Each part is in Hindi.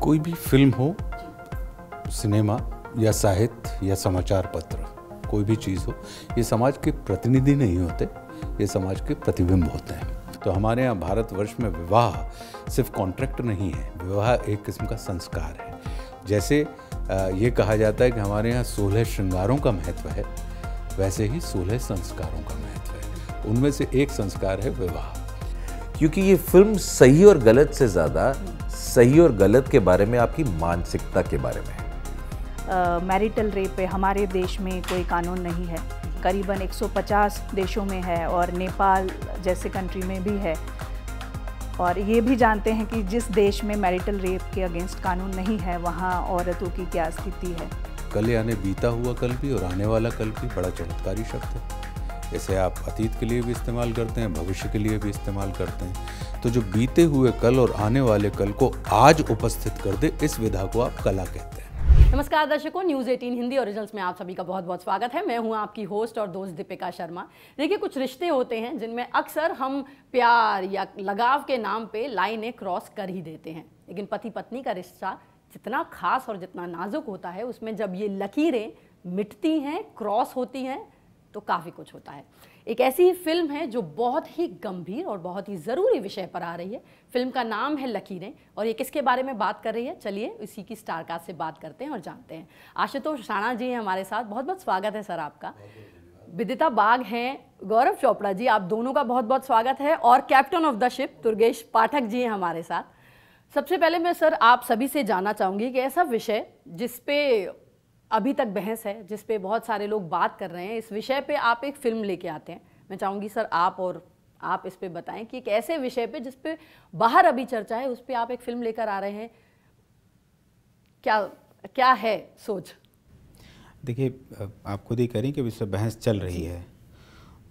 कोई भी फिल्म हो, सिनेमा या साहित्य या समाचार पत्र, कोई भी चीज़ हो, ये समाज के प्रतिनिधि नहीं होते, ये समाज के प्रतिबिंब होते हैं। तो हमारे यहाँ भारतवर्ष में विवाह सिर्फ कॉन्ट्रैक्ट नहीं है, विवाह एक किस्म का संस्कार है। जैसे ये कहा जाता है कि हमारे यहाँ 16 श्रृंगारों का महत्व है, वैसे ही 16 संस्कारों का महत्व है। उनमें से एक संस्कार है विवाह। क्योंकि ये फिल्म सही और गलत से ज़्यादा सही और गलत के बारे में, आपकी मानसिकता के बारे में है। मैरिटल रेप पे हमारे देश में कोई कानून नहीं है, करीबन 150 देशों में है और नेपाल जैसे कंट्री में भी है। और ये भी जानते हैं कि जिस देश में मैरिटल रेप के अगेंस्ट कानून नहीं है, वहाँ औरतों की क्या स्थिति है। कल यानी बीता हुआ कल भी और आने वाला कल भी बड़ा चमत्कारी शब्द है। जैसे आप अतीत के लिए भी इस्तेमाल करते हैं, भविष्य के लिए भी इस्तेमाल करते हैं। तो जो बीते हुए कल और आने वाले कल को आज उपस्थित कर दे, इस विधा को आप कला कहते हैं। नमस्कार दर्शकों, न्यूज़ 18 हिंदी ओरिजिनल्स में आप सभी का बहुत बहुत स्वागत है। मैं हूं आपकी होस्ट और दोस्त दीपिका शर्मा। देखिए, कुछ रिश्ते होते हैं जिनमें अक्सर हम प्यार या लगाव के नाम पे लाइनें क्रॉस कर ही देते हैं, लेकिन पति पत्नी का रिश्ता जितना खास और जितना नाजुक होता है, उसमें जब ये लकीरें मिटती हैं, क्रॉस होती हैं, तो काफ़ी कुछ होता है। एक ऐसी ही फिल्म है जो बहुत ही गंभीर और बहुत ही ज़रूरी विषय पर आ रही है। फिल्म का नाम है लकीरें, और ये किसके बारे में बात कर रही है, चलिए इसी की स्टारकास्ट से बात करते हैं और जानते हैं। आशुतोष राणा जी हैं हमारे साथ, बहुत बहुत स्वागत है सर आपका। विदिता बाग हैं, गौरव चोपड़ा जी, आप दोनों का बहुत बहुत स्वागत है। और captain of the ship Durgesh Pathak ji हैं हमारे साथ। सबसे पहले मैं सर आप सभी से जानना चाहूँगी कि ऐसा विषय जिस पे अभी तक बहस है, जिस पे बहुत सारे लोग बात कर रहे हैं, इस विषय पे आप एक फिल्म लेके आते हैं। मैं चाहूँगी सर आप इस पे बताएं कि एक ऐसे विषय पे जिस पे बाहर अभी चर्चा है, उस पे आप एक फिल्म लेकर आ रहे हैं। क्या है सोच? देखिए, आप खुद ही करें कि इस पर बहस चल रही है।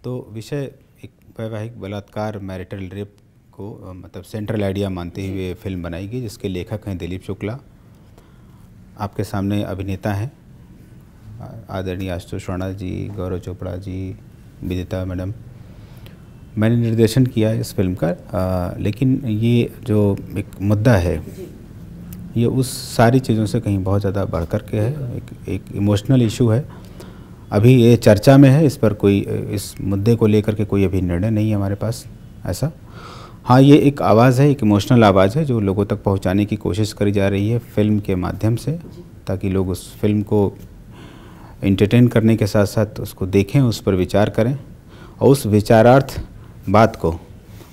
तो विषय एक वैवाहिक बलात्कार, मैरिटल रेप को मतलब सेंट्रल आइडिया मानते हुए फिल्म बनाई गई, जिसके लेखक हैं दिलीप शुक्ला। आपके सामने अभिनेता हैं आदरणीय आशुतोष राणा जी, गौरव चोपड़ा जी, विदिता मैडम। मैंने निर्देशन किया इस फिल्म का, लेकिन ये जो एक मुद्दा है, ये उस सारी चीज़ों से कहीं बहुत ज़्यादा बढ़ कर के है। एक इमोशनल इशू है। अभी ये चर्चा में है, इस पर कोई, इस मुद्दे को लेकर के कोई अभी निर्णय नहीं है हमारे पास ऐसा। हाँ, ये एक आवाज़ है, एक इमोशनल आवाज़ है जो लोगों तक पहुंचाने की कोशिश करी जा रही है फिल्म के माध्यम से, ताकि लोग उस फिल्म को एंटरटेन करने के साथ साथ उसको देखें, उस पर विचार करें और उस विचारार्थ बात को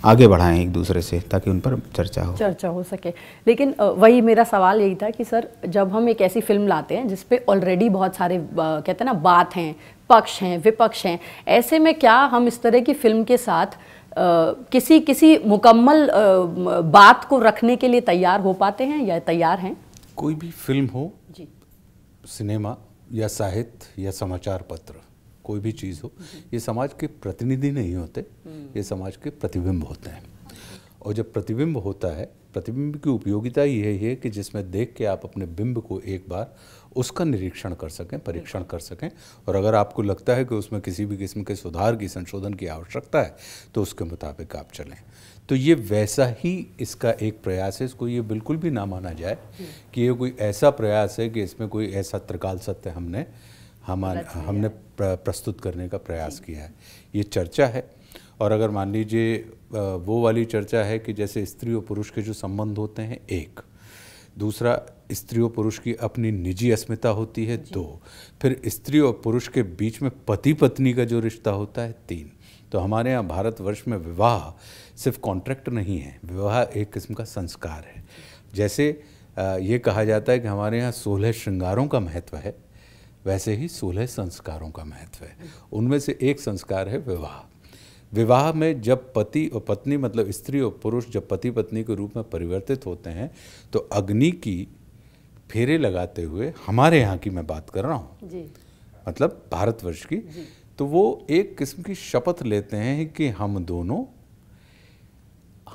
आगे बढ़ाएं एक दूसरे से, ताकि उन पर चर्चा हो सके। लेकिन वही मेरा सवाल यही था कि सर, जब हम एक ऐसी फिल्म लाते हैं जिस पे ऑलरेडी बहुत सारे कहते हैं ना बात हैं, पक्ष हैं, विपक्ष हैं, ऐसे में क्या हम इस तरह की फिल्म के साथ किसी मुकम्मल बात को रखने के लिए तैयार हो पाते हैं या तैयार हैं? कोई भी फिल्म हो, सिनेमा या साहित्य या समाचार पत्र, कोई भी चीज़ हो, ये समाज के प्रतिनिधि नहीं होते, ये समाज के प्रतिबिंब होते हैं। और जब प्रतिबिंब होता है, प्रतिबिंब की उपयोगिता यही है कि जिसमें देख के आप अपने बिंब को एक बार उसका निरीक्षण कर सकें, परीक्षण कर सकें, और अगर आपको लगता है कि उसमें किसी भी किस्म के सुधार की, संशोधन की आवश्यकता है, तो उसके मुताबिक आप चलें। तो ये वैसा ही इसका एक प्रयास है। इसको ये बिल्कुल भी ना माना जाए कि ये कोई ऐसा प्रयास है कि इसमें कोई ऐसा त्रिकाल सत्य हमने प्रस्तुत करने का प्रयास किया है। ये चर्चा है, और अगर मान लीजिए वो वाली चर्चा है कि जैसे स्त्री और पुरुष के जो संबंध होते हैं, एक, दूसरा स्त्री और पुरुष की अपनी निजी अस्मिता होती है, दो, फिर स्त्री और पुरुष के बीच में पति पत्नी का जो रिश्ता होता है, तीन। तो हमारे यहाँ भारतवर्ष में विवाह सिर्फ कॉन्ट्रैक्ट नहीं है, विवाह एक किस्म का संस्कार है। जैसे ये कहा जाता है कि हमारे यहाँ 16 श्रृंगारों का महत्व है, वैसे ही 16 संस्कारों का महत्व है। उनमें से एक संस्कार है विवाह। विवाह में जब पति और पत्नी, मतलब स्त्री और पुरुष जब पति पत्नी के रूप में परिवर्तित होते हैं, तो अग्नि की फेरे लगाते हुए, हमारे यहाँ की मैं बात कर रहा हूँ, मतलब भारतवर्ष की, तो वो एक किस्म की शपथ लेते हैं कि हम दोनों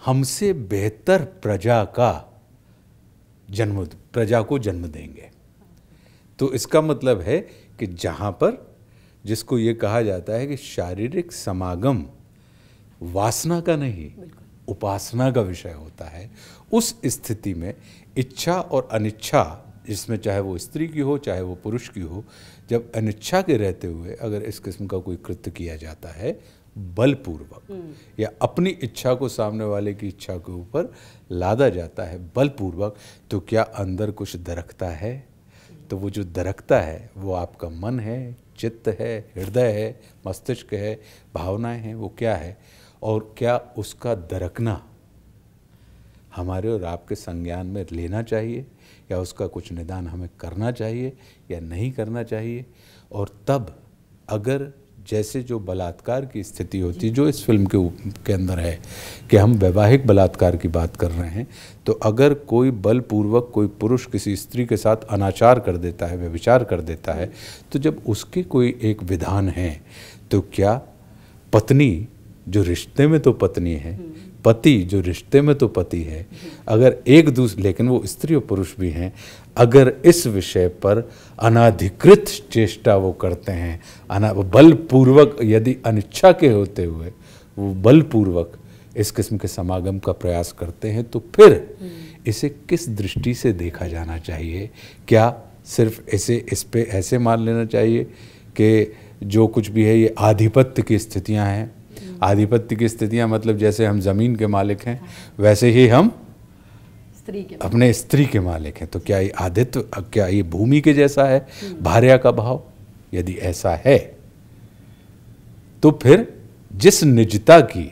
हमसे बेहतर प्रजा को जन्म देंगे। तो इसका मतलब है कि जहाँ पर, जिसको ये कहा जाता है कि शारीरिक समागम वासना का नहीं, उपासना का विषय होता है, उस स्थिति में इच्छा और अनिच्छा, जिसमें चाहे वो स्त्री की हो चाहे वो पुरुष की हो, जब अनिच्छा के रहते हुए अगर इस किस्म का कोई कृत्य किया जाता है बलपूर्वक या अपनी इच्छा को सामने वाले की इच्छा के ऊपर लादा जाता है बलपूर्वक, तो क्या अंदर कुछ दरकता है? तो वो जो दरकता है वो आपका मन है, चित्त है, हृदय है, मस्तिष्क है, भावनाएं हैं, वो क्या है? और क्या उसका दरकना हमारे और आपके संज्ञान में लेना चाहिए, या उसका कुछ निदान हमें करना चाहिए या नहीं करना चाहिए? और तब अगर जैसे जो बलात्कार की स्थिति होती है जो इस फिल्म के अंदर है कि हम वैवाहिक बलात्कार की बात कर रहे हैं, तो अगर कोई बलपूर्वक कोई पुरुष किसी स्त्री के साथ अनाचार कर देता है, व्यभिचार कर देता है, तो जब उसके कोई एक विधान है, तो क्या पत्नी जो रिश्ते में तो पत्नी है, पति जो रिश्ते में तो पति है, अगर एक दूसरे, लेकिन वो स्त्री और पुरुष भी हैं, अगर इस विषय पर अनाधिकृत चेष्टा वो करते हैं, बलपूर्वक, यदि अनिच्छा के होते हुए वो बलपूर्वक इस किस्म के समागम का प्रयास करते हैं, तो फिर इसे किस दृष्टि से देखा जाना चाहिए? क्या सिर्फ इस पे ऐसे मान लेना चाहिए कि जो कुछ भी है ये आधिपत्य की स्थितियां हैं? आधिपत्य की स्थितियां मतलब जैसे हम ज़मीन के मालिक हैं वैसे ही हम अपने स्त्री के मालिक हैं। तो क्या ये आदित्य, क्या ये भूमि के जैसा है भार्या का भाव? यदि ऐसा है तो फिर जिस निजता की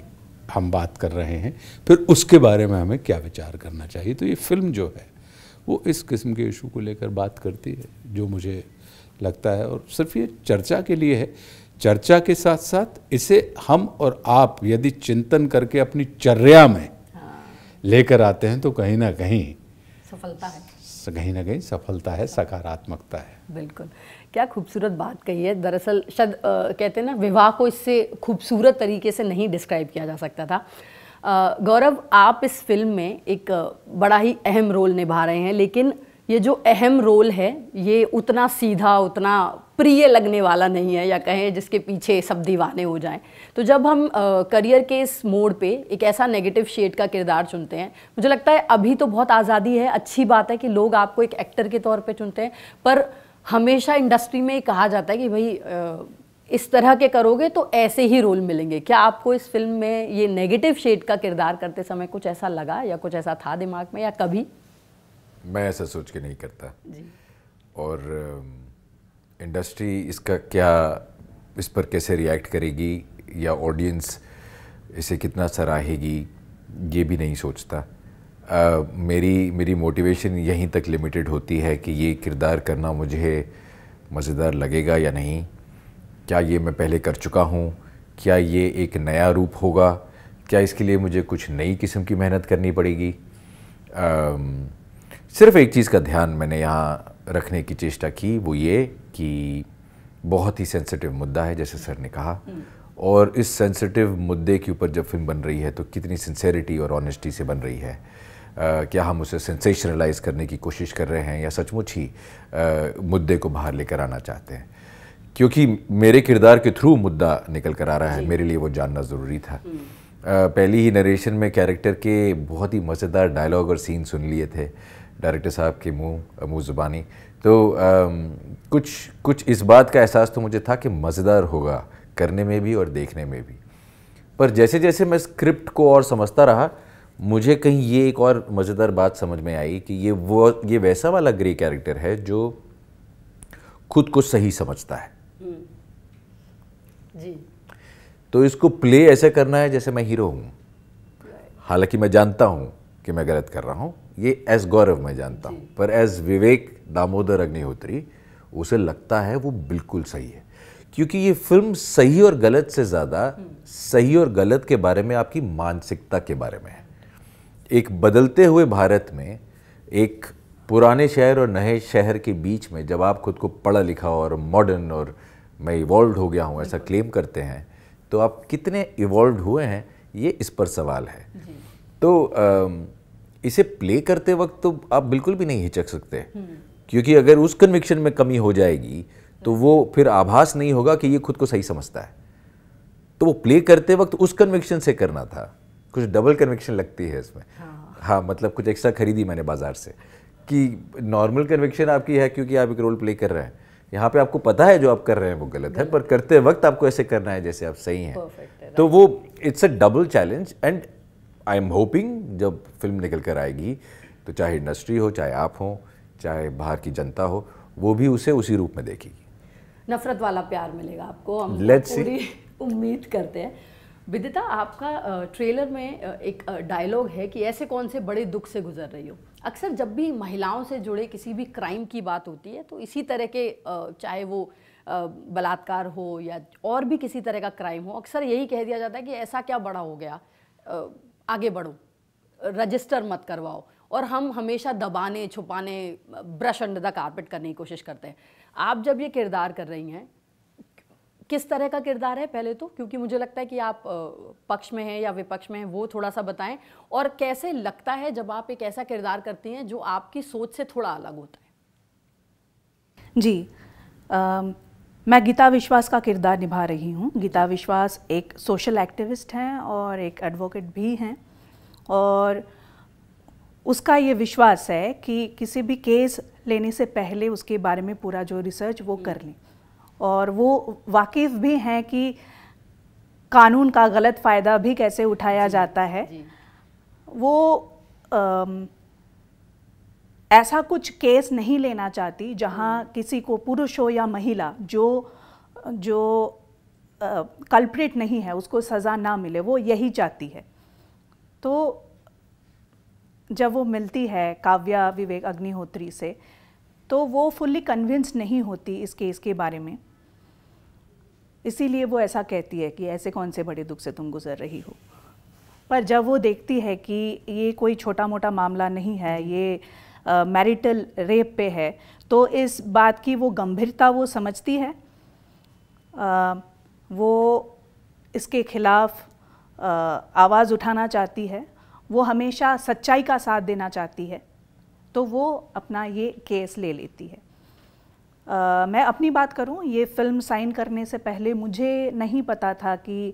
हम बात कर रहे हैं, फिर उसके बारे में हमें क्या विचार करना चाहिए? तो ये फिल्म जो है वो इस किस्म के इशू को लेकर बात करती है, जो मुझे लगता है, और सिर्फ ये चर्चा के लिए है। चर्चा के साथ साथ इसे हम और आप यदि चिंतन करके अपनी चर्या में लेकर आते हैं तो कहीं ना कहीं सफलता है, कहीं ना कहीं सफलता है, सकारात्मकता है। बिल्कुल, क्या खूबसूरत बात कही है। दरअसल शायद कहते हैं ना, विवाह को इससे खूबसूरत तरीके से नहीं डिस्क्राइब किया जा सकता था। गौरव, आप इस फिल्म में एक बड़ा ही अहम रोल निभा रहे हैं, लेकिन ये जो अहम रोल है ये उतना सीधा, उतना प्रिय लगने वाला नहीं है, या कहें जिसके पीछे सब दीवाने हो जाएं। तो जब हम करियर के इस मोड़ पे एक ऐसा नेगेटिव शेड का किरदार चुनते हैं, मुझे लगता है अभी तो बहुत आज़ादी है, अच्छी बात है कि लोग आपको एक एक्टर के तौर पे चुनते हैं, पर हमेशा इंडस्ट्री में कहा जाता है कि भाई इस तरह के करोगे तो ऐसे ही रोल मिलेंगे। क्या आपको इस फिल्म में ये नेगेटिव शेड का किरदार करते समय कुछ ऐसा लगा, या कुछ ऐसा था दिमाग में, या कभी? मैं ऐसा सोच के नहीं करता जी। और इंडस्ट्री इसका क्या, इस पर कैसे रिएक्ट करेगी, या ऑडियंस इसे कितना सराहेगी, ये भी नहीं सोचता। मेरी मोटिवेशन यहीं तक लिमिटेड होती है कि ये किरदार करना मुझे मज़ेदार लगेगा या नहीं, क्या ये मैं पहले कर चुका हूँ, क्या ये एक नया रूप होगा, क्या इसके लिए मुझे कुछ नई किस्म की मेहनत करनी पड़ेगी। सिर्फ एक चीज़ का ध्यान मैंने यहाँ रखने की चेष्टा की, वो ये कि बहुत ही सेंसिटिव मुद्दा है, जैसे सर ने कहा, और इस सेंसिटिव मुद्दे के ऊपर जब फिल्म बन रही है तो कितनी सिंसेरिटी और ऑनेस्टी से बन रही है। क्या हम उसे सेंसेशनलाइज करने की कोशिश कर रहे हैं, या सचमुच ही मुद्दे को बाहर लेकर आना चाहते हैं? क्योंकि मेरे किरदार के थ्रू मुद्दा निकल कर आ रहा है, मेरे लिए वो जानना ज़रूरी था। पहली ही नरेशन में कैरेक्टर के बहुत ही मज़ेदार डायलॉग और सीन सुन लिए थे डायरेक्टर साहब के मुँह ज़ुबानी, तो कुछ इस बात का एहसास तो मुझे था कि मज़ेदार होगा करने में भी और देखने में भी। पर जैसे जैसे मैं स्क्रिप्ट को और समझता रहा, मुझे कहीं ये एक और मज़ेदार बात समझ में आई कि ये वैसा वाला ग्रे कैरेक्टर है जो खुद को सही समझता है जी। तो इसको प्ले ऐसे करना है जैसे मैं हीरो हूँ, हालांकि मैं जानता हूँ कि मैं गलत कर रहा हूँ, ये एज गौरव मैं जानता हूँ, पर एज विवेक दामोदर अग्निहोत्री उसे लगता है वो बिल्कुल सही है। क्योंकि ये फिल्म सही और गलत से ज़्यादा सही और गलत के बारे में, आपकी मानसिकता के बारे में है। एक बदलते हुए भारत में, एक पुराने शहर और नए शहर के बीच में, जब आप खुद को पढ़ा लिखा और मॉडर्न और मैं इवॉल्व हो गया हूँ ऐसा क्लेम करते हैं, तो आप कितने इवॉल्व हुए हैं, ये इस पर सवाल है। तो इसे प्ले करते वक्त तो आप बिल्कुल भी नहीं हिचक सकते, क्योंकि अगर उस कन्विक्शन में कमी हो जाएगी तो वो फिर आभास नहीं होगा कि ये खुद को सही समझता है। तो वो प्ले करते वक्त उस कन्विक्शन से करना था। कुछ डबल कन्विक्शन लगती है इसमें। हाँ, मतलब कुछ एक्स्ट्रा खरीदी मैंने बाजार से कि नॉर्मल कन्विक्शन आपकी है क्योंकि आप एक रोल प्ले कर रहे हैं, यहाँ पे आपको पता है जो आप कर रहे हैं वो गलत है, पर करते वक्त आपको ऐसे करना है जैसे आप सही हैं। तो वो it's a double challenge and I am hoping जब फिल्म निकल कर आएगी तो चाहे इंडस्ट्री हो, चाहे आप हो, चाहे बाहर की जनता हो, वो भी उसे उसी रूप में देखेगी। नफरत वाला प्यार मिलेगा आपको, हम पूरी उम्मीद करते हैं। विदिता, आपका ट्रेलर में एक डायलॉग है कि ऐसे कौन से बड़े दुख से गुजर रही हो। अक्सर जब भी महिलाओं से जुड़े किसी भी क्राइम की बात होती है तो इसी तरह के चाहे वो बलात्कार हो या और भी किसी तरह का क्राइम हो, अक्सर यही कह दिया जाता है कि ऐसा क्या बड़ा हो गया, आगे बढ़ो, रजिस्टर मत करवाओ, और हम हमेशा दबाने, छुपाने, ब्रश अंडर द कारपेट करने की कोशिश करते हैं। आप जब ये किरदार कर रही हैं, किस तरह का किरदार है पहले तो, क्योंकि मुझे लगता है कि आप पक्ष में हैं या विपक्ष में हैं, वो थोड़ा सा बताएं, और कैसे लगता है जब आप एक ऐसा किरदार करती हैं जो आपकी सोच से थोड़ा अलग होता है। जी, मैं गीता विश्वास का किरदार निभा रही हूँ। गीता विश्वास एक सोशल एक्टिविस्ट हैं और एक एडवोकेट भी हैं, और उसका ये विश्वास है कि किसी भी केस लेने से पहले उसके बारे में पूरा जो रिसर्च वो कर लें, और वो वाकिफ़ भी हैं कि कानून का गलत फ़ायदा भी कैसे उठाया जाता है। वो ऐसा कुछ केस नहीं लेना चाहती जहां किसी को, पुरुष हो या महिला, जो कल्प्रिट नहीं है उसको सज़ा ना मिले, वो यही चाहती है। तो जब वो मिलती है काव्या विवेक अग्निहोत्री से, तो वो फुल्ली कन्विंस नहीं होती इस केस के बारे में, इसीलिए वो ऐसा कहती है कि ऐसे कौन से बड़े दुख से तुम गुजर रही हो। पर जब वो देखती है कि ये कोई छोटा मोटा मामला नहीं है, ये मैरिटल रेप पे है, तो इस बात की वो गंभीरता वो समझती है। वो इसके खिलाफ आवाज़ उठाना चाहती है, वो हमेशा सच्चाई का साथ देना चाहती है, तो वो अपना ये केस ले लेती है। मैं अपनी बात करूं, ये फिल्म साइन करने से पहले मुझे नहीं पता था कि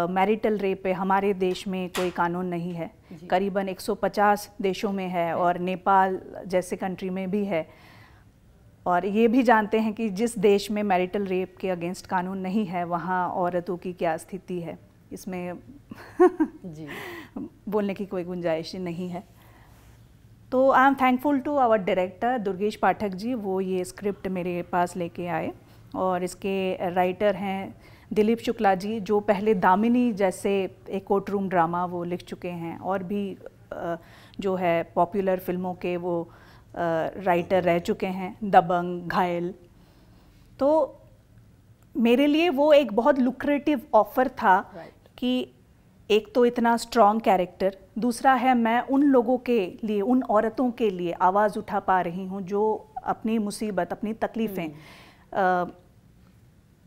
मैरिटल रेप पे हमारे देश में कोई कानून नहीं है। करीबन 150 देशों में है और नेपाल जैसे कंट्री में भी है, और ये भी जानते हैं कि जिस देश में मैरिटल रेप के अगेंस्ट कानून नहीं है वहाँ औरतों की क्या स्थिति है, इसमें जी बोलने की कोई गुंजाइश नहीं है। तो I am thankful to our director Durgesh Pathak ji, वो ये स्क्रिप्ट मेरे पास लेके आए, और इसके राइटर हैं दिलीप शुक्ला जी, जो पहले दामिनी जैसे एक कोर्ट रूम ड्रामा वो लिख चुके हैं, और भी जो है पॉपुलर फिल्मों के वो राइटर रह चुके हैं, दबंग, घायल। तो मेरे लिए वो एक बहुत लुक्रेटिव ऑफर था कि एक तो इतना स्ट्रॉन्ग कैरेक्टर, दूसरा है मैं उन लोगों के लिए, उन औरतों के लिए आवाज़ उठा पा रही हूँ जो अपनी मुसीबत, अपनी तकलीफ़ें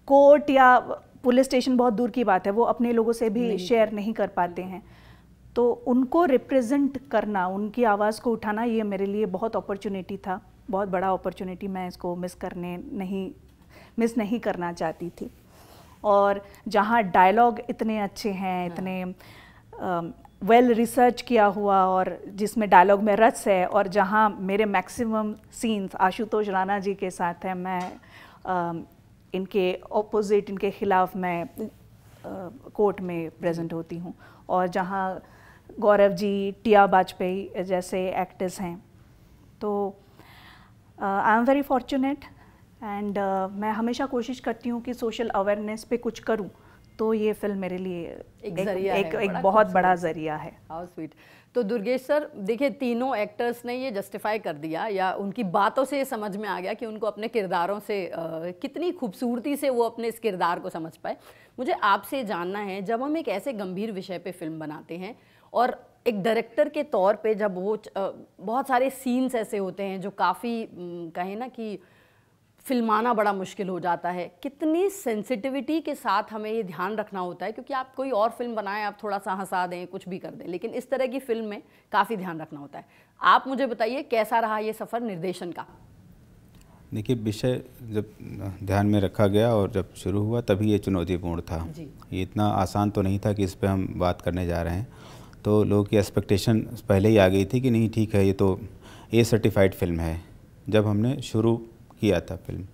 कोर्ट या पुलिस स्टेशन बहुत दूर की बात है, वो अपने लोगों से भी शेयर नहीं कर पाते हैं। तो उनको रिप्रेजेंट करना, उनकी आवाज़ को उठाना, ये मेरे लिए बहुत अपॉर्चुनिटी था, बहुत बड़ा अपॉर्चुनिटी। मैं इसको मिस नहीं करना चाहती थी। और जहाँ डायलॉग इतने अच्छे हैं, इतने वेल रिसर्च किया हुआ, और जिसमें डायलॉग में रस है, और जहाँ मेरे मैक्सिमम सीन्स आशुतोष राणा जी के साथ हैं, मैं इनके ऑपोजिट, इनके खिलाफ मैं कोर्ट में प्रेजेंट होती हूँ, और जहाँ गौरव जी, टिया वाजपेयी जैसे एक्टर्स हैं। तो I am very fortunate, and मैं हमेशा कोशिश करती हूँ कि सोशल अवेयरनेस पे कुछ करूँ, तो ये फिल्म मेरे लिए एक बहुत बड़ा जरिया है। How sweet. तो दुर्गेश सर, देखिए तीनों एक्टर्स ने ये जस्टिफाई कर दिया, या उनकी बातों से ये समझ में आ गया कि उनको अपने किरदारों से कितनी खूबसूरती से वो अपने इस किरदार को समझ पाए। मुझे आपसे जानना है, जब हम एक ऐसे गंभीर विषय पे फिल्म बनाते हैं, और एक डायरेक्टर के तौर पे जब वो बहुत सारे सीन्स ऐसे होते हैं जो काफ़ी कहें ना कि फिल्माना बड़ा मुश्किल हो जाता है, कितनी सेंसिटिविटी के साथ हमें ये ध्यान रखना होता है, क्योंकि आप कोई और फिल्म बनाएं, आप थोड़ा सा हंसा दें, कुछ भी कर दें, लेकिन इस तरह की फिल्म में काफ़ी ध्यान रखना होता है। आप मुझे बताइए कैसा रहा ये सफ़र निर्देशन का? देखिए, विषय जब ध्यान में रखा गया और जब शुरू हुआ तभी ये चुनौतीपूर्ण था। ये इतना आसान तो नहीं था कि इस पर हम बात करने जा रहे हैं। तो लोगों की एक्सपेक्टेशन पहले ही आ गई थी कि नहीं ठीक है, ये तो ए सर्टिफाइड फिल्म है। जब हमने शुरू किया था फिल्म,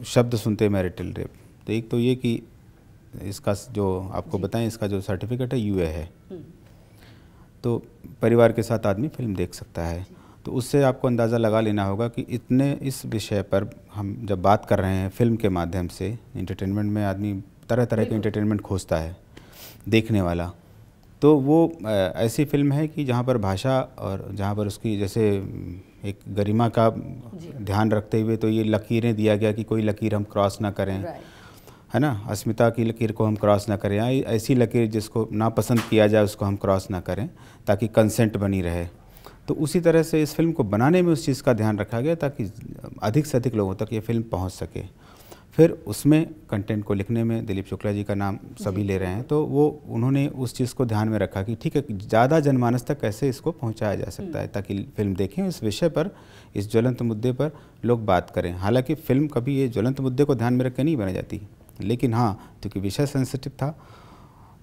शब्द सुनते मैरिटल रेप, तो एक तो ये कि इसका जो आपको बताएं, इसका जो सर्टिफिकेट है यूए है, तो परिवार के साथ आदमी फिल्म देख सकता है। तो उससे आपको अंदाज़ा लगा लेना होगा कि इतने इस विषय पर हम जब बात कर रहे हैं फिल्म के माध्यम से, एंटरटेनमेंट में आदमी तरह तरह के एंटरटेनमेंट खोजता है देखने वाला, तो वो ऐसी फिल्म है कि जहाँ पर भाषा और जहाँ पर उसकी जैसे एक गरिमा का ध्यान रखते हुए, तो ये लकीरें दिया गया कि कोई लकीर हम क्रॉस ना करें, है ना, अस्मिता की लकीर को हम क्रॉस ना करें, या ऐसी लकीर जिसको नापसंद किया जाए उसको हम क्रॉस ना करें, ताकि कंसेंट बनी रहे। तो उसी तरह से इस फिल्म को बनाने में उस चीज़ का ध्यान रखा गया ताकि अधिक से अधिक लोगों तक ये फिल्म पहुंच सके। फिर उसमें कंटेंट को लिखने में दिलीप शुक्ला जी का नाम सभी ले रहे हैं, तो वो उन्होंने उस चीज़ को ध्यान में रखा कि ठीक है, ज़्यादा जनमानस तक कैसे इसको पहुंचाया जा सकता है ताकि फिल्म देखें, इस विषय पर, इस ज्वलंत मुद्दे पर लोग बात करें। हालांकि फिल्म कभी ये ज्वलंत मुद्दे को ध्यान में रख के नहीं बनाई जाती, लेकिन हाँ, क्योंकि विषय सेंसिटिव था,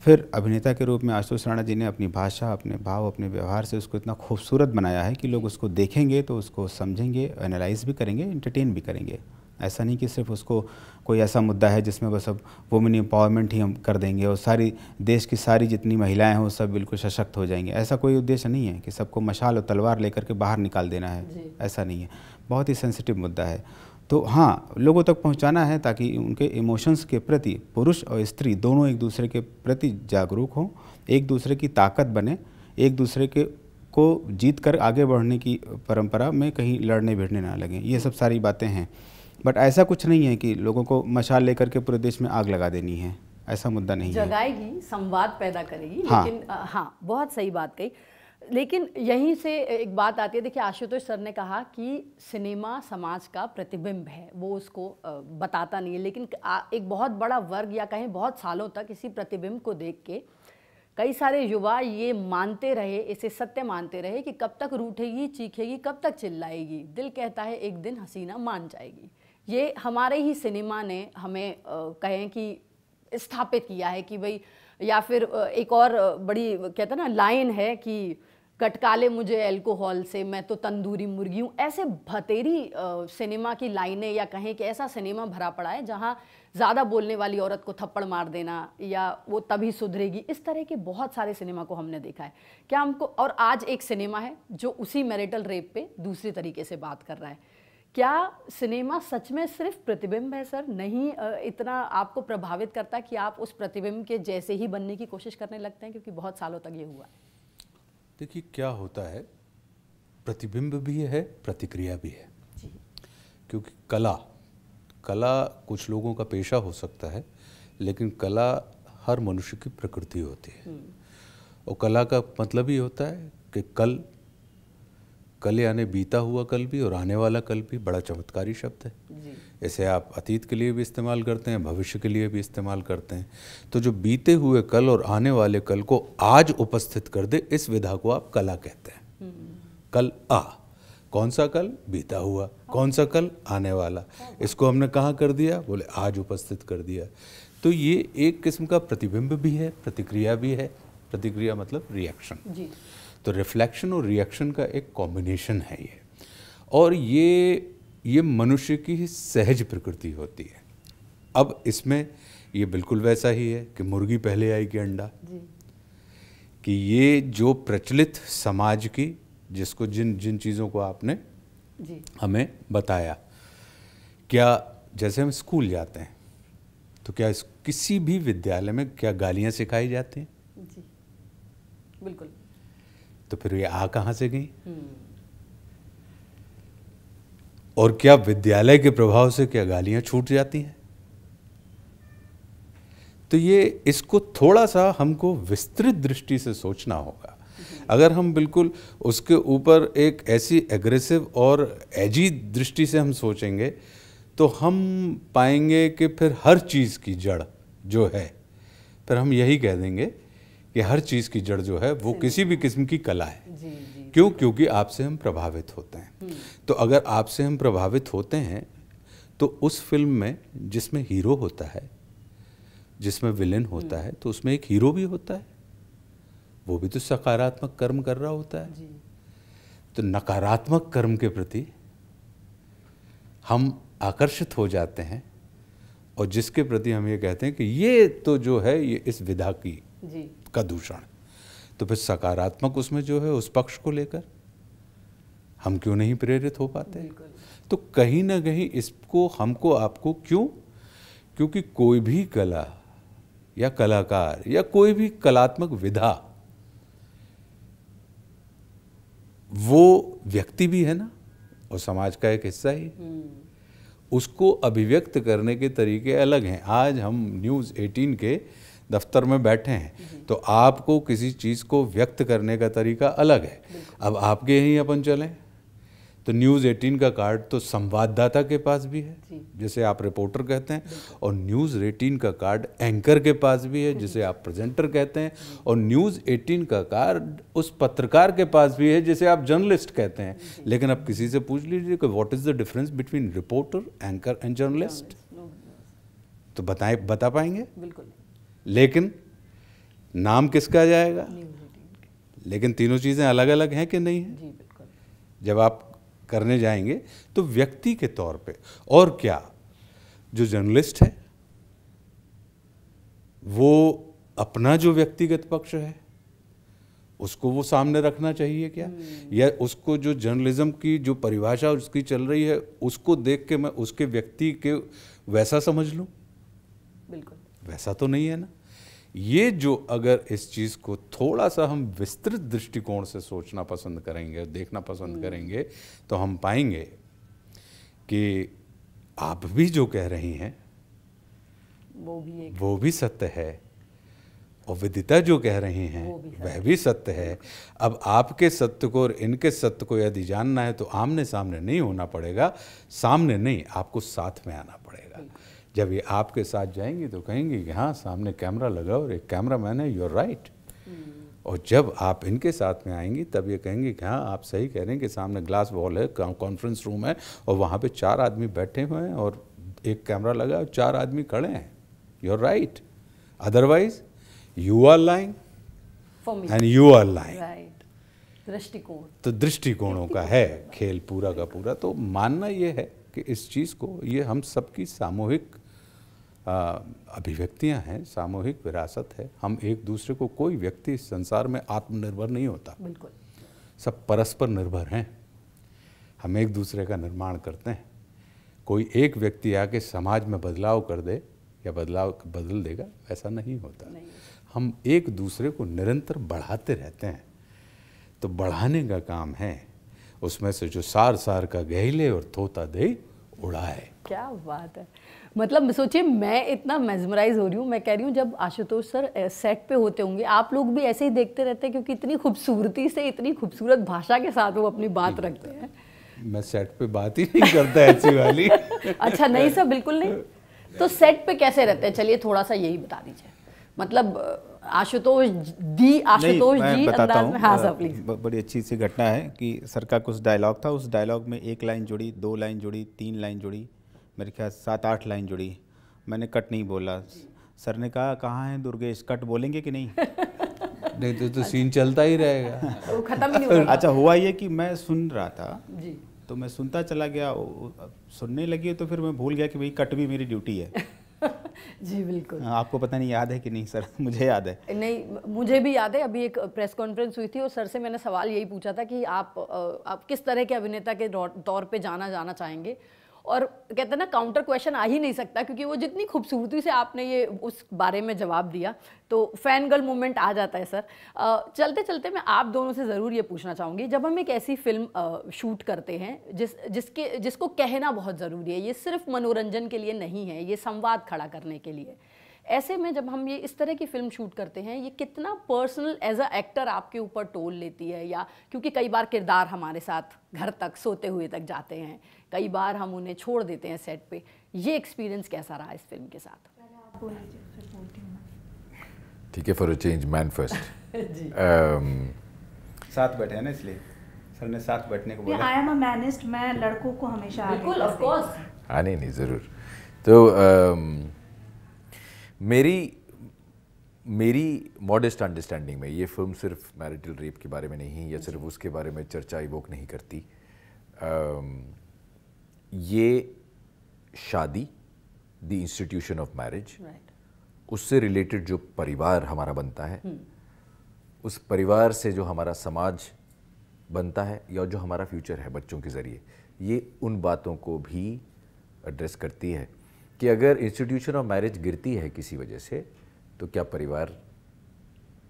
फिर अभिनेता के रूप में आशुतोष राणा जी ने अपनी भाषा, अपने भाव, अपने व्यवहार से उसको इतना खूबसूरत बनाया है कि लोग उसको देखेंगे तो उसको समझेंगे, एनालाइज भी करेंगे, एंटरटेन भी करेंगे। ऐसा नहीं कि सिर्फ उसको कोई ऐसा मुद्दा है जिसमें बस अब वुमेन एम्पावरमेंट ही हम कर देंगे और सारी देश की सारी जितनी महिलाएं हैं वो सब बिल्कुल सशक्त हो जाएंगे। ऐसा कोई उद्देश्य नहीं है कि सबको मशाल और तलवार लेकर के बाहर निकाल देना है, ऐसा नहीं है। बहुत ही सेंसिटिव मुद्दा है, तो हाँ, लोगों तक पहुंचाना है ताकि उनके इमोशंस के प्रति पुरुष और स्त्री दोनों एक दूसरे के प्रति जागरूक हों, एक दूसरे की ताकत बने, एक दूसरे के को जीत कर आगे बढ़ने की परंपरा में कहीं लड़ने भिड़ने ना लगें। ये सब सारी बातें हैं, बट ऐसा कुछ नहीं है कि लोगों को मशाल लेकर के पूरे देश में आग लगा देनी है, ऐसा मुद्दा नहीं है। जगाएगी, संवाद पैदा करेगी, हाँ। लेकिन हाँ, बहुत सही बात कही। लेकिन यहीं से एक बात आती है, देखिए आशुतोष सर ने कहा कि सिनेमा समाज का प्रतिबिंब है, वो उसको बताता नहीं है, लेकिन एक बहुत बड़ा वर्ग या कहें बहुत सालों तक इसी प्रतिबिंब को देख के कई सारे युवा ये मानते रहे, इसे सत्य मानते रहे कि कब तक रूठेगी, चीखेगी, कब तक चिल्लाएगी, दिल कहता है एक दिन हसीना मान जाएगी। ये हमारे ही सिनेमा ने हमें कहें कि स्थापित किया है कि भाई, या फिर एक और बड़ी कहते हैं ना लाइन है कि कटकाले मुझे अल्कोहल से, मैं तो तंदूरी मुर्गी हूँ। ऐसे भतेरी सिनेमा की लाइनें, या कहें कि ऐसा सिनेमा भरा पड़ा है जहाँ ज़्यादा बोलने वाली औरत को थप्पड़ मार देना या वो तभी सुधरेगी, इस तरह के बहुत सारे सिनेमा को हमने देखा है। क्या हमको, और आज एक सिनेमा है जो उसी मैरिटल रेप पे दूसरी तरीके से बात कर रहा है। क्या सिनेमा सच में सिर्फ प्रतिबिंब है सर? नहीं इतना आपको प्रभावित करता कि आप उस प्रतिबिंब के जैसे ही बनने की कोशिश करने लगते हैं, क्योंकि बहुत सालों तक ये हुआ है। देखिए क्या होता है, प्रतिबिंब भी है, प्रतिक्रिया भी है जी। क्योंकि कला कुछ लोगों का पेशा हो सकता है, लेकिन कला हर मनुष्य की प्रकृति होती है। और कला का मतलब ही होता है कि कल यानी बीता हुआ कल भी और आने वाला कल भी बड़ा चमत्कारी शब्द है। ऐसे आप अतीत के लिए भी इस्तेमाल करते हैं, भविष्य के लिए भी इस्तेमाल करते हैं। तो जो बीते हुए कल और आने वाले कल को आज उपस्थित कर दे, इस विधा को आप कला कहते हैं। कल आ, कौन सा कल? बीता हुआ। कौन सा कल? आने वाला। इसको हमने कहाँ कर दिया? बोले आज उपस्थित कर दिया। तो ये एक किस्म का प्रतिबिंब भी है, प्रतिक्रिया भी है। प्रतिक्रिया मतलब रिएक्शन जी। तो रिफ्लेक्शन और रिएक्शन का एक कॉम्बिनेशन है ये, और ये मनुष्य की ही सहज प्रकृति होती है। अब इसमें ये बिल्कुल वैसा ही है कि मुर्गी पहले आई कि अंडा जी। कि ये जो प्रचलित समाज की, जिसको जिन चीज़ों को आपने जी। हमें बताया, क्या जैसे हम स्कूल जाते हैं तो क्या किसी भी विद्यालय में क्या गालियाँ सिखाई जाती हैं? जी बिल्कुल। तो फिर ये आ कहाँ से गई? और क्या विद्यालय के प्रभाव से क्या गालियां छूट जाती हैं? तो ये इसको थोड़ा सा हमको विस्तृत दृष्टि से सोचना होगा। अगर हम बिल्कुल उसके ऊपर एक ऐसी एग्रेसिव और एजी दृष्टि से हम सोचेंगे तो हम पाएंगे कि फिर हर चीज़ की जड़ जो है, फिर हम यही कह देंगे कि हर चीज़ की जड़ जो है वो किसी भी किस्म की कला है। जी, जी, क्यों? क्योंकि आपसे हम प्रभावित होते हैं। तो अगर आपसे हम प्रभावित होते हैं तो उस फिल्म में जिसमें हीरो होता है, जिसमें विलेन होता है, तो उसमें एक हीरो भी होता है, वो भी तो सकारात्मक कर्म कर रहा होता है। जी। तो नकारात्मक कर्म के प्रति हम आकर्षित हो जाते हैं और जिसके प्रति हम ये कहते हैं कि ये तो जो है ये इस विधा की का दूषण, तो फिर सकारात्मक उसमें जो है उस पक्ष को लेकर हम क्यों नहीं प्रेरित हो पाते? तो कहीं ना कहीं इसको हमको आपको क्योंकि कोई भी कला या कलाकार या कोई भी कलात्मक विधा वो व्यक्ति भी है ना, और समाज का एक हिस्सा ही। उसको अभिव्यक्त करने के तरीके अलग हैं। आज हम न्यूज़ 18 के दफ्तर में बैठे हैं तो आपको किसी चीज़ को व्यक्त करने का तरीका अलग है। अब आपके यहीं अपन चलें तो न्यूज़ 18 का कार्ड तो संवाददाता के पास भी है, जिसे आप रिपोर्टर कहते हैं, और न्यूज़ 18 का कार्ड एंकर के पास भी है, जिसे आप प्रेजेंटर कहते हैं, और न्यूज़ 18 का कार्ड उस पत्रकार के पास भी है, जिसे आप जर्नलिस्ट कहते हैं। लेकिन अब किसी से पूछ लीजिए कि what is the difference between reporter, anchor and journalist, तो बता पाएंगे? बिल्कुल। लेकिन नाम किसका जाएगा? लेकिन तीनों चीज़ें अलग अलग हैं कि नहीं है? जब आप करने जाएंगे तो व्यक्ति के तौर पे, और क्या जो जर्नलिस्ट है वो अपना जो व्यक्तिगत पक्ष है उसको वो सामने रखना चाहिए क्या? या उसको जो जर्नलिज्म की जो परिभाषा उसकी चल रही है उसको देख के मैं उसके व्यक्ति के वैसा समझ लूं? बिल्कुल वैसा तो नहीं है ना। ये जो अगर इस चीज़ को थोड़ा सा हम विस्तृत दृष्टिकोण से सोचना पसंद करेंगे, देखना पसंद करेंगे, तो हम पाएंगे कि आप भी जो कह रही हैं वो भी सत्य है, और विदिता जो कह रही हैं वह भी सत्य है। अब आपके सत्य को और इनके सत्य को यदि जानना है तो आमने सामने नहीं होना पड़ेगा, सामने नहीं, आपको साथ में आना पड़ेगा। जब ये आपके साथ जाएंगी तो कहेंगी कि हाँ सामने कैमरा लगा और एक कैमरा मैन है, यू आर राइट। और जब आप इनके साथ में आएंगी तब ये कहेंगे कि हाँ आप सही कह रहे हैं कि सामने ग्लास वॉल है, कॉन्फ्रेंस रूम है और वहाँ पे 4 आदमी बैठे हुए हैं और एक कैमरा लगा और 4 आदमी खड़े हैं, you are right, otherwise you are lying and you are lying. दृष्टिकोण, तो दृष्टिकोणों का है खेल पूरा का पूरा। तो मानना ये है कि इस चीज़ को, ये हम सबकी सामूहिक अभिव्यक्तियां हैं, सामूहिक विरासत है। हम एक दूसरे को, कोई व्यक्ति इस संसार में आत्मनिर्भर नहीं होता, बिल्कुल सब परस्पर निर्भर हैं। हम एक दूसरे का निर्माण करते हैं। कोई एक व्यक्ति आके समाज में बदलाव कर दे या बदलाव बदल देगा, ऐसा नहीं होता। हम एक दूसरे को निरंतर बढ़ाते रहते हैं। तो बढ़ाने का काम है, उसमें से जो सार सार का गहिले और तोता दे उड़ाए। क्या बात है। मतलब सोचिए, मैं इतना मेस्मराइज हो रही हूँ। मैं कह रही हूँ जब आशुतोष सर सेट पे होते होंगे आप लोग भी ऐसे ही देखते रहते हैं, क्योंकि इतनी खूबसूरती से, इतनी खूबसूरत भाषा के साथ वो अपनी बात रखते हैं। मैं सेट पे बात ही नहीं करता ऐसी वाली। अच्छा नहीं सर, बिल्कुल नहीं। तो सेट पे कैसे रहते हैं, चलिए थोड़ा सा यही बता दीजिए। मतलब आशुतोष जी अंदाज में। हाँ सर प्लीज। बड़ी अच्छी सी घटना है कि सर का कुछ डायलॉग था, उस डायलॉग में 1 लाइन जुड़ी, 2 लाइन जुड़ी, 3 लाइन जुड़ी, मेरे ख्याल 7-8 लाइन जुड़ी। मैंने कट नहीं बोला। सर ने कहा कहाँ है दुर्गेश, कट बोलेंगे कि नहीं? नहीं तो सीन चलता ही रहेगा, वो खत्म ही नहीं होगा। अच्छा हुआ ये कि मैं सुन रहा था जी, तो मैं सुनता चला गया, सुनने लगी तो फिर मैं भूल गया कि भाई कट भी मेरी ड्यूटी है। जी बिल्कुल। आपको पता नहीं याद है कि नहीं सर? मुझे याद है। नहीं, मुझे भी याद है। अभी एक प्रेस कॉन्फ्रेंस हुई थी और सर से मैंने सवाल यही पूछा था कि आप किस तरह के अभिनेता के तौर पे जाना चाहेंगे, और कहते हैं ना काउंटर क्वेश्चन आ ही नहीं सकता, क्योंकि वो जितनी खूबसूरती से आपने ये उस बारे में जवाब दिया तो फैन गर्ल मोमेंट आ जाता है सर। चलते चलते मैं आप दोनों से ज़रूर ये पूछना चाहूँगी, जब हम एक ऐसी फिल्म शूट करते हैं जिसको कहना बहुत ज़रूरी है, ये सिर्फ मनोरंजन के लिए नहीं है, ये संवाद खड़ा करने के लिए, ऐसे में जब हम ये इस तरह की फिल्म शूट करते हैं, ये कितना पर्सनल एज अ एक्टर आपके ऊपर टोल लेती है? या क्योंकि कई बार किरदार हमारे साथ घर तक सोते हुए तक जाते हैं, कई बार हम उन्हें छोड़ देते हैं सेट पे, ये एक्सपीरियंस कैसा रहा इस फिल्म के साथ? ठीक है, for a change man first. साथ बैठे हैं ना, इसलिए सर ने साथ बैठने को बोला। आई एम अ मैनिस्ट, मैं लड़कों को हमेशा बिल्कुल ऑफ कोर्स। हाँ नहीं ज़रूर। तो मेरी मॉडेस्ट अंडरस्टैंडिंग में ये फिल्म सिर्फ मैरिटल रेप के बारे में नहीं या सिर्फ उसके बारे में चर्चा इवोक नहीं करती। ये शादी, द इंस्टीट्यूशन ऑफ मैरिज, उससे रिलेटेड जो परिवार हमारा बनता है, उस परिवार से जो हमारा समाज बनता है या जो हमारा फ्यूचर है बच्चों के ज़रिए, ये उन बातों को भी एड्रेस करती है कि अगर इंस्टीट्यूशन ऑफ मैरिज गिरती है किसी वजह से तो क्या परिवार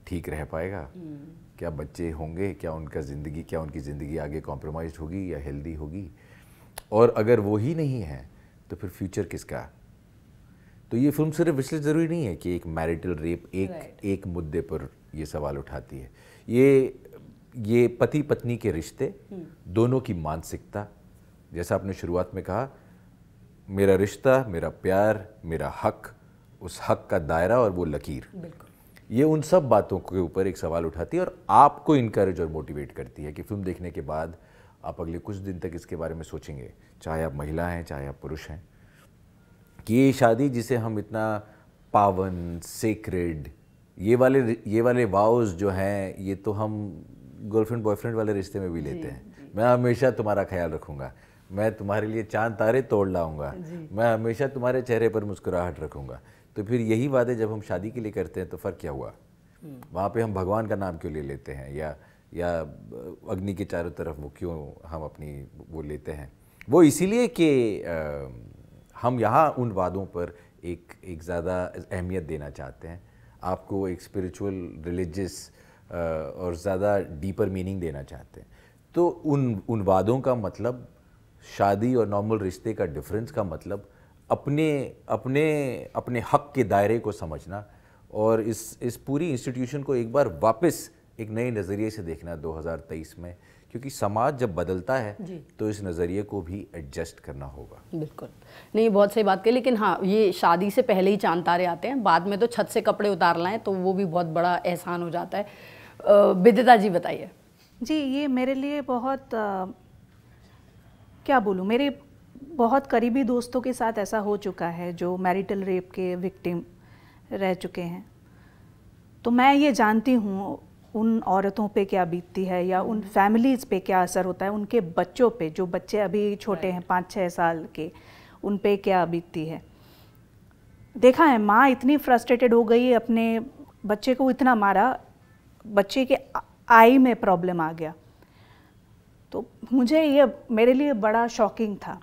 ठीक रह पाएगा, क्या बच्चे होंगे, क्या उनकी ज़िंदगी आगे कॉम्प्रोमाइज़ होगी या हेल्दी होगी, और अगर वो ही नहीं है तो फिर फ्यूचर किसका। तो ये फिल्म सिर्फ इसलिए ज़रूरी नहीं है कि एक मैरिटल रेप एक मुद्दे पर ये सवाल उठाती है, ये पति पत्नी के रिश्ते, दोनों की मानसिकता, जैसा आपने शुरुआत में कहा, मेरा रिश्ता, मेरा प्यार, मेरा हक, उस हक का दायरा और वो लकीर, ये उन सब बातों के ऊपर एक सवाल उठाती है और आपको इनकरेज और मोटिवेट करती है कि फिल्म देखने के बाद आप अगले कुछ दिन तक इसके बारे में सोचेंगे, चाहे आप महिला हैं चाहे आप पुरुष हैं, कि ये शादी जिसे हम इतना पावन, सेक्रेड, ये वाले वाउज जो हैं, ये तो हम गर्लफ्रेंड बॉयफ्रेंड वाले रिश्ते में भी लेते हैं। मैं हमेशा तुम्हारा ख्याल रखूँगा, मैं तुम्हारे लिए चांद तारे तोड़ लाऊंगा, मैं हमेशा तुम्हारे चेहरे पर मुस्कुराहट रखूँगा। तो फिर यही वादे जब हम शादी के लिए करते हैं तो फ़र्क क्या हुआ? वहाँ पे हम भगवान का नाम क्यों ले लेते हैं, या अग्नि के चारों तरफ वो क्यों हम अपनी वो लेते हैं? वो इसीलिए कि हम यहाँ उन वादों पर एक ज़्यादा अहमियत देना चाहते हैं, आपको एक स्पिरिचुअल, रिलीजियस और ज़्यादा डीपर मीनिंग देना चाहते हैं। तो उन वादों का मतलब, शादी और नॉर्मल रिश्ते का डिफरेंस का मतलब, अपने हक के दायरे को समझना और इस पूरी इंस्टीट्यूशन को एक बार वापस एक नए नज़रिए से देखना 2023 में, क्योंकि समाज जब बदलता है तो इस नज़रिए को भी एडजस्ट करना होगा। बिल्कुल, नहीं, बहुत सही बात कही। लेकिन हाँ, ये शादी से पहले ही चांद तारे आते हैं, बाद में तो छत से कपड़े उतार लाएं तो वो भी बहुत बड़ा एहसान हो जाता है। विदिता जी बताइए। जी, ये मेरे लिए बहुत क्या बोलूँ, मेरे बहुत करीबी दोस्तों के साथ ऐसा हो चुका है जो मैरिटल रेप के विक्टिम रह चुके हैं। तो मैं ये जानती हूँ उन औरतों पे क्या बीतती है या उन फैमिलीज़ पे क्या असर होता है, उनके बच्चों पे, जो बच्चे अभी छोटे हैं 5-6 साल के, उन पे क्या बीतती है। देखा है, माँ इतनी फ्रस्ट्रेटेड हो गई, अपने बच्चे को इतना मारा, बच्चे के आई में प्रॉब्लम आ गया। तो मुझे ये मेरे लिए बड़ा शॉकिंग था।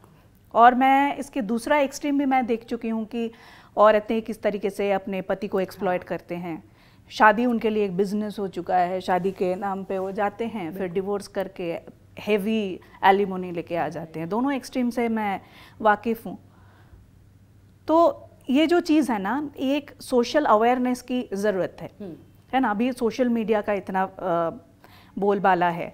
और मैं इसके दूसरा एक्सट्रीम भी मैं देख चुकी हूँ कि औरतें किस तरीके से अपने पति को एक्सप्लॉइट करते हैं। शादी उनके लिए एक बिजनेस हो चुका है, शादी के नाम पे वो जाते हैं, फिर डिवोर्स करके हेवी एलिमोनी लेके आ जाते हैं। दोनों एक्सट्रीम से मैं वाकिफ़ हूँ। तो ये जो चीज़ है ना, एक सोशल अवेयरनेस की ज़रूरत है ना। अभी सोशल मीडिया का इतना बोलबाला है,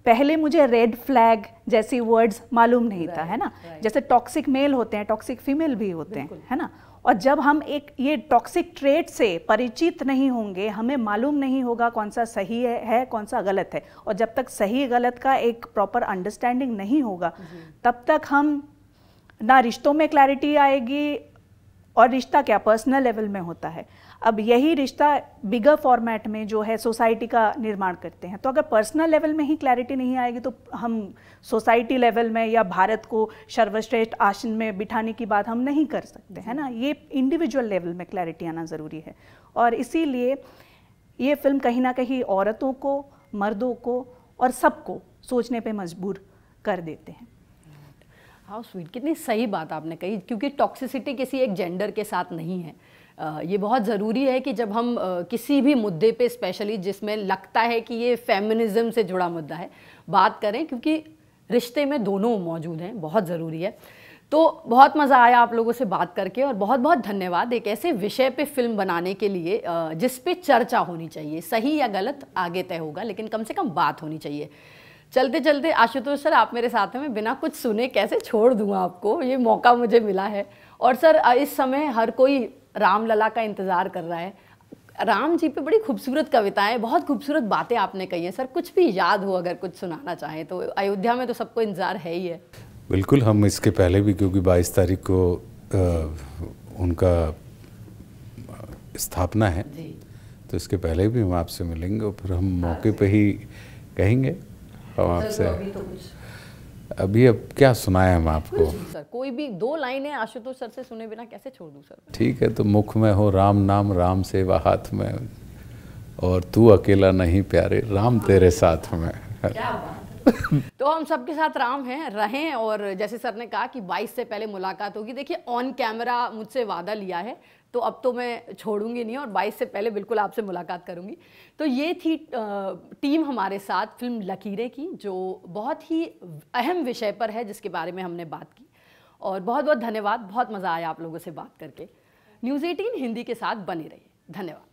पहले मुझे रेड फ्लैग जैसी वर्ड्स मालूम नहीं था, है ना। जैसे टॉक्सिक मेल होते हैं, टॉक्सिक फीमेल भी होते हैं, है ना। और जब हम एक ये टॉक्सिक ट्रेट से परिचित नहीं होंगे, हमें मालूम नहीं होगा कौन सा सही है कौन सा गलत है, और जब तक सही गलत का एक प्रॉपर अंडरस्टैंडिंग नहीं होगा तब तक हम ना रिश्तों में क्लैरिटी आएगी, और रिश्ता क्या पर्सनल लेवल में होता है। अब यही रिश्ता बिगर फॉर्मेट में जो है सोसाइटी का निर्माण करते हैं। तो अगर पर्सनल लेवल में ही क्लैरिटी नहीं आएगी तो हम सोसाइटी लेवल में या भारत को सर्वश्रेष्ठ आसन में बिठाने की बात हम नहीं कर सकते, है ना। ये इंडिविजुअल लेवल में क्लैरिटी आना ज़रूरी है। और इसीलिए ये फिल्म कहीं ना कहीं औरतों को, मर्दों को और सबको सोचने पे मजबूर कर देते हैं। हाउ स्वीट, कितनी सही बात आपने कही, क्योंकि टॉक्सिसिटी किसी एक जेंडर के साथ नहीं है। ये बहुत ज़रूरी है कि जब हम किसी भी मुद्दे पे, स्पेशली जिसमें लगता है कि ये फेमिनिज्म से जुड़ा मुद्दा है, बात करें, क्योंकि रिश्ते में दोनों मौजूद हैं, बहुत ज़रूरी है। तो बहुत मज़ा आया आप लोगों से बात करके, और बहुत बहुत धन्यवाद एक ऐसे विषय पे फिल्म बनाने के लिए जिस पे चर्चा होनी चाहिए। सही या गलत आगे तय होगा, लेकिन कम से कम बात होनी चाहिए। चलते चलते आशुतोष सर, आप मेरे साथ हैं, मैं बिना कुछ सुने कैसे छोड़ दूँ आपको, ये मौका मुझे मिला है। और सर, इस समय हर कोई रामलला का इंतज़ार कर रहा है। राम जी पे बड़ी खूबसूरत कविताएं, बहुत खूबसूरत बातें आपने कही हैं। सर, कुछ भी याद हो, अगर कुछ सुनाना चाहें तो। अयोध्या में तो सबको इंतज़ार है ही है। बिल्कुल, हम इसके पहले भी, क्योंकि 22 तारीख को उनका स्थापना है, जी। तो इसके पहले भी हम आपसे मिलेंगे और फिर हम मौके पे ही कहेंगे हम आपसे। अभी तो कुछ अभी अब क्या सुनाएं हम आपको? सर कोई भी 2 लाइनें आशुतोष सर से सुने बिना कैसे छोड़ दूं सर? ठीक है, तो मुख में हो राम नाम, राम सेवा हाथ में, और तू अकेला नहीं प्यारे, राम तेरे साथ में। क्या बात है। तो हम सबके साथ राम हैं, रहें। और जैसे सर ने कहा कि 22 से पहले मुलाकात होगी, देखिए ऑन कैमरा मुझसे वादा लिया है तो अब तो मैं छोड़ूंगी नहीं और 22 से पहले बिल्कुल आपसे मुलाकात करूंगी। तो ये थी टीम हमारे साथ फिल्म लकीरें की, जो बहुत ही अहम विषय पर है जिसके बारे में हमने बात की। और बहुत बहुत धन्यवाद, बहुत मज़ा आया आप लोगों से बात करके। न्यूज़ 18 हिंदी के साथ बने रहिए। धन्यवाद।